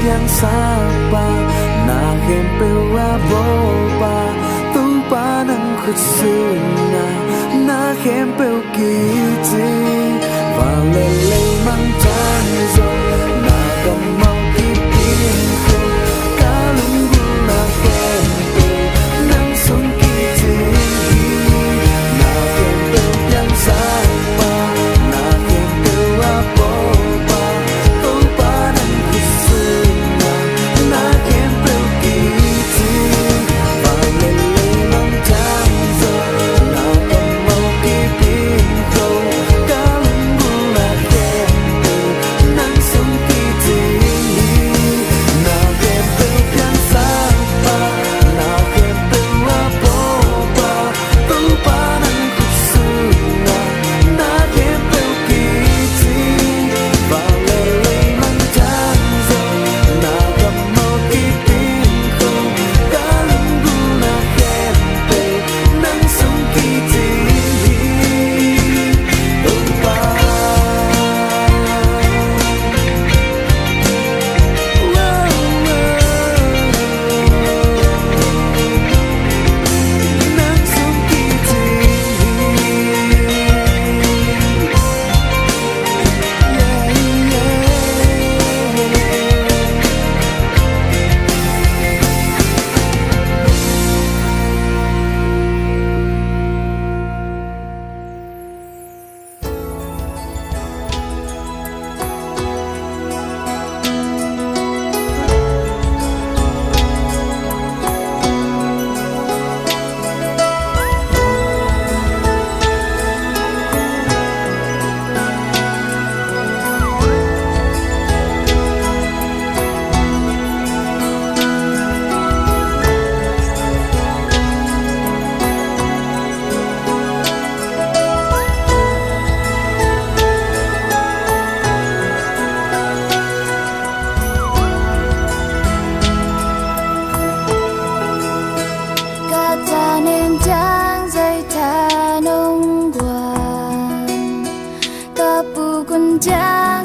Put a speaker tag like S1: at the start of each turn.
S1: yang sapa na hempe wa boba tu panang khusuna na hempe kiti và lê lê mang chan zo na kam mau kipin ko kalungu na hempe nang sung kiti na hempe yang sapa na hempe wa boba tu panang khusuna na hempe kiti và lê lê mang chan zo na kam mau kipin ko kalungu na hempe nang sung kiti na hempe yang sapa na hempe wa boba tu panang khusuna na hempe kiti và lê lê mang chan zo na kam mau kipin ko kalungu na hempe nang sung kiti
S2: Kata nên trang dây thả nông quàng Kapu kun trang